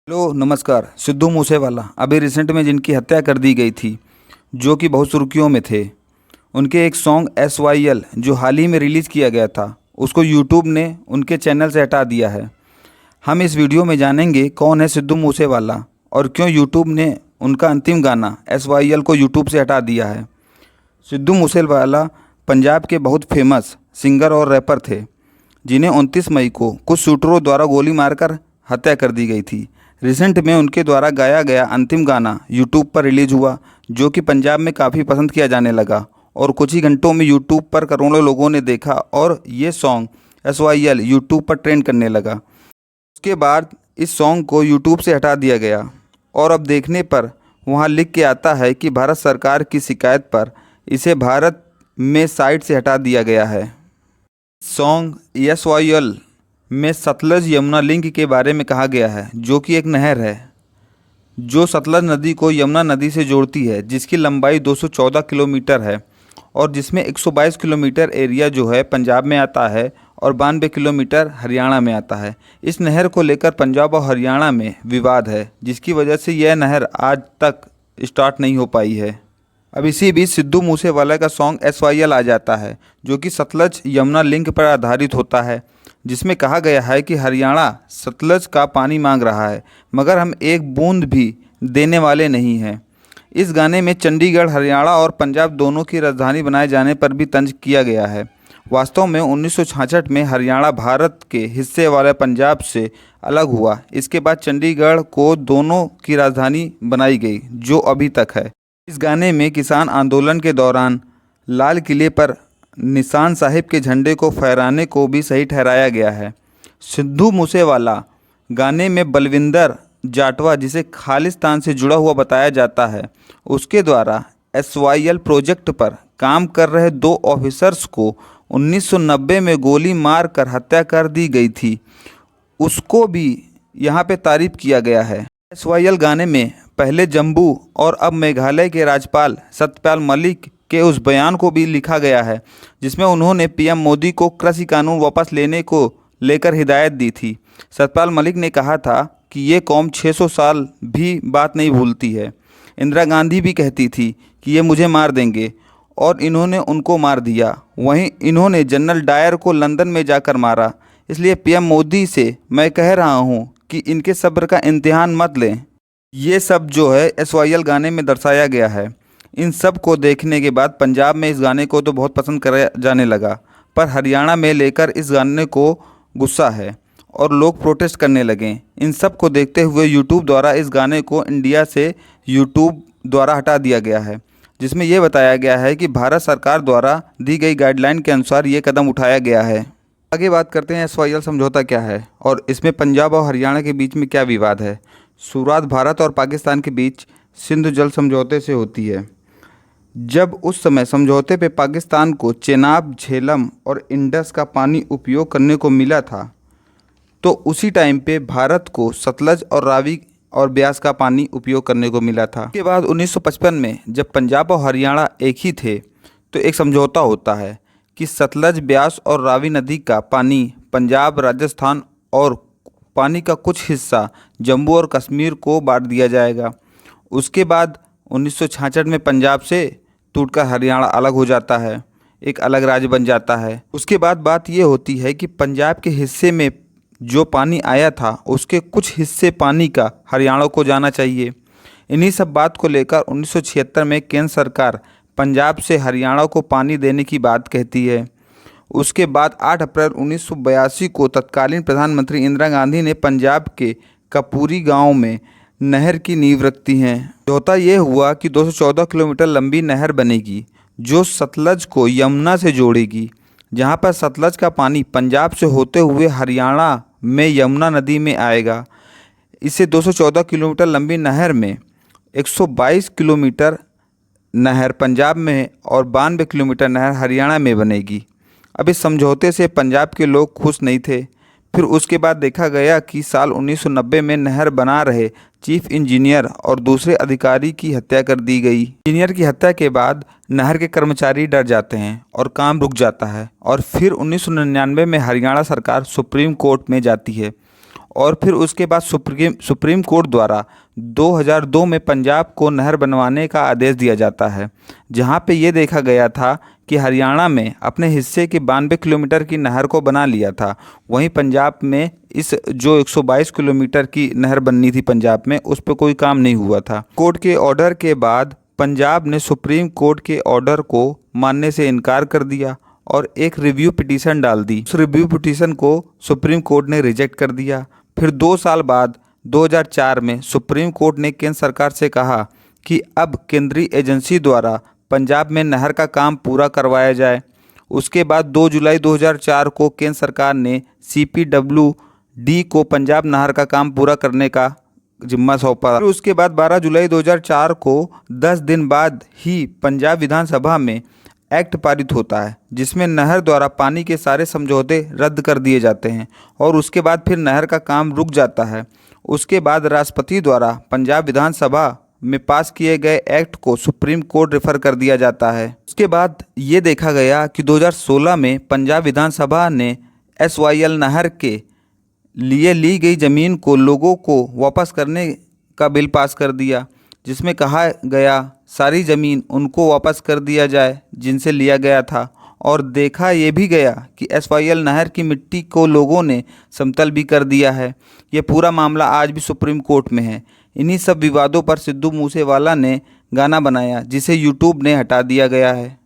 Hello नमस्कार। सिद्धू मूसेवाला अभी recent में जिनकी हत्या कर दी गई थी, जो कि बहुत सुर्खियों में थे, उनके एक सॉन्ग SYL जो हाल ही में रिलीज़ किया गया था, उसको यूट्यूब ने उनके चैनल से हटा दिया है। हम इस वीडियो में जानेंगे कौन है सिद्धू मूसेवाला और क्यों यूट्यूब ने उनका अंतिम गाना SYL को यूट्यूब से हटा दिया है। सिद्धू मूसेवाला पंजाब के बहुत फेमस सिंगर और रैपर थे, जिन्हें 29 मई को कुछ शूटरों द्वारा गोली मारकर हत्या कर दी गई थी। रिसेंट में उनके द्वारा गाया गया अंतिम गाना यूट्यूब पर रिलीज हुआ, जो कि पंजाब में काफ़ी पसंद किया जाने लगा और कुछ ही घंटों में यूट्यूब पर करोड़ों लोगों ने देखा और ये सॉन्ग SYL यूट्यूब पर ट्रेंड करने लगा। उसके बाद इस सॉन्ग को यूट्यूब से हटा दिया गया और अब देखने पर वहाँ लिख के आता है कि भारत सरकार की शिकायत पर इसे भारत में साइट से हटा दिया गया है। सॉन्ग SYL में सतलज यमुना लिंक के बारे में कहा गया है, जो कि एक नहर है जो सतलज नदी को यमुना नदी से जोड़ती है, जिसकी लंबाई 214 किलोमीटर है और जिसमें 122 किलोमीटर एरिया जो है पंजाब में आता है और 92 किलोमीटर हरियाणा में आता है। इस नहर को लेकर पंजाब और हरियाणा में विवाद है, जिसकी वजह से यह नहर आज तक स्टार्ट नहीं हो पाई है। अब इसी बीच सिद्धू मूसेवाला का सॉन्ग SYL आ जाता है, जो कि सतलज यमुना लिंक पर आधारित होता है, जिसमें कहा गया है कि हरियाणा सतलज का पानी मांग रहा है, मगर हम एक बूंद भी देने वाले नहीं हैं। इस गाने में चंडीगढ़ हरियाणा और पंजाब दोनों की राजधानी बनाए जाने पर भी तंज किया गया है। वास्तव में 1966 में हरियाणा भारत के हिस्से वाले पंजाब से अलग हुआ। इसके बाद चंडीगढ़ को दोनों की राजधानी बनाई गई, जो अभी तक है। इस गाने में किसान आंदोलन के दौरान लाल किले पर निशान साहिब के झंडे को फहराने को भी सही ठहराया गया है। सिद्धू मूसेवाला गाने में बलविंदर जाटवा, जिसे खालिस्तान से जुड़ा हुआ बताया जाता है, उसके द्वारा SYL प्रोजेक्ट पर काम कर रहे 2 ऑफिसर्स को 1990 में गोली मार कर हत्या कर दी गई थी, उसको भी यहाँ पे तारीफ किया गया है। SYL गाने में पहले जम्मू और अब मेघालय के राज्यपाल सत्यपाल मलिक के उस बयान को भी लिखा गया है, जिसमें उन्होंने PM मोदी को कृषि कानून वापस लेने को लेकर हिदायत दी थी। सत्यपाल मलिक ने कहा था कि ये कौम 600 साल भी बात नहीं भूलती है। इंदिरा गांधी भी कहती थी कि ये मुझे मार देंगे और इन्होंने उनको मार दिया। वहीं इन्होंने जनरल डायर को लंदन में जाकर मारा। इसलिए PM मोदी से मैं कह रहा हूँ कि इनके सब्र का इम्तिहान मत लें। ये सब जो है SYL गाने में दर्शाया गया है। इन सब को देखने के बाद पंजाब में इस गाने को तो बहुत पसंद करा जाने लगा, पर हरियाणा में लेकर इस गाने को गुस्सा है और लोग प्रोटेस्ट करने लगे। इन सब को देखते हुए यूट्यूब द्वारा इस गाने को इंडिया से यूट्यूब द्वारा हटा दिया गया है, जिसमें यह बताया गया है कि भारत सरकार द्वारा दी गई गाइडलाइन के अनुसार ये कदम उठाया गया है। आगे बात करते हैं SYL समझौता क्या है और इसमें पंजाब और हरियाणा के बीच में क्या विवाद है। शुरुआत भारत और पाकिस्तान के बीच सिंधु जल समझौते से होती है। जब उस समय समझौते पे पाकिस्तान को चेनाब, झेलम और इंडस का पानी उपयोग करने को मिला था, तो उसी टाइम पे भारत को सतलज और रावी और ब्यास का पानी उपयोग करने को मिला था। उसके बाद 1955 में जब पंजाब और हरियाणा एक ही थे, तो एक समझौता होता है कि सतलज, ब्यास और रावी नदी का पानी पंजाब, राजस्थान और पानी का कुछ हिस्सा जम्मू और कश्मीर को बांट दिया जाएगा। उसके बाद 1966 में पंजाब से टूटकर हरियाणा अलग हो जाता है, एक अलग राज्य बन जाता है। उसके बाद बात ये होती है कि पंजाब के हिस्से में जो पानी आया था, उसके कुछ हिस्से पानी का हरियाणा को जाना चाहिए। इन्हीं सब बात को लेकर 1976 में केंद्र सरकार पंजाब से हरियाणा को पानी देने की बात कहती है। उसके बाद 8 अप्रैल 1982 को तत्कालीन प्रधानमंत्री इंदिरा गांधी ने पंजाब के कपूरी गांव में नहर की नींव रखती हैं। समझौता ये हुआ कि 214 किलोमीटर लंबी नहर बनेगी, जो सतलज को यमुना से जोड़ेगी, जहां पर सतलज का पानी पंजाब से होते हुए हरियाणा में यमुना नदी में आएगा। इसे 214 किलोमीटर लंबी नहर में 122 किलोमीटर नहर पंजाब में और 92 किलोमीटर नहर हरियाणा में बनेगी। अब इस समझौते से पंजाब के लोग खुश नहीं थे। फिर उसके बाद देखा गया कि साल 1990 में नहर बना रहे चीफ इंजीनियर और दूसरे अधिकारी की हत्या कर दी गई। इंजीनियर की हत्या के बाद नहर के कर्मचारी डर जाते हैं और काम रुक जाता है और फिर 1999 में हरियाणा सरकार सुप्रीम कोर्ट में जाती है और फिर उसके बाद सुप्रीम कोर्ट द्वारा 2002 में पंजाब को नहर बनवाने का आदेश दिया जाता है, जहां पे ये देखा गया था कि हरियाणा में अपने हिस्से की 92 किलोमीटर की नहर को बना लिया था। वहीं पंजाब में इस जो 122 किलोमीटर की नहर बननी थी पंजाब में, उस पर कोई काम नहीं हुआ था। कोर्ट के ऑर्डर के बाद पंजाब ने सुप्रीम कोर्ट के ऑर्डर को मानने से इनकार कर दिया और एक रिव्यू पिटीशन डाल दी। उस रिव्यू पिटीशन को सुप्रीम कोर्ट ने रिजेक्ट कर दिया। फिर 2 साल बाद 2004 में सुप्रीम कोर्ट ने केंद्र सरकार से कहा कि अब केंद्रीय एजेंसी द्वारा पंजाब में नहर का काम पूरा करवाया जाए। उसके बाद 2 जुलाई 2004 को केंद्र सरकार ने CPWD को पंजाब नहर का काम पूरा करने का जिम्मा सौंपा। फिर उसके बाद 12 जुलाई 2004 को 10 दिन बाद ही पंजाब विधानसभा में एक्ट पारित होता है, जिसमें नहर द्वारा पानी के सारे समझौते रद्द कर दिए जाते हैं और उसके बाद फिर नहर का काम रुक जाता है। उसके बाद राष्ट्रपति द्वारा पंजाब विधानसभा में पास किए गए एक्ट को सुप्रीम कोर्ट रेफर कर दिया जाता है। उसके बाद ये देखा गया कि 2016 में पंजाब विधानसभा ने SYL नहर के लिए ली गई ज़मीन को लोगों को वापस करने का बिल पास कर दिया, जिसमें कहा गया सारी ज़मीन उनको वापस कर दिया जाए जिनसे लिया गया था। और देखा ये भी गया कि SYL नहर की मिट्टी को लोगों ने समतल भी कर दिया है। ये पूरा मामला आज भी सुप्रीम कोर्ट में है। इन्हीं सब विवादों पर सिद्धू मूसेवाला ने गाना बनाया, जिसे यूट्यूब ने हटा दिया गया है।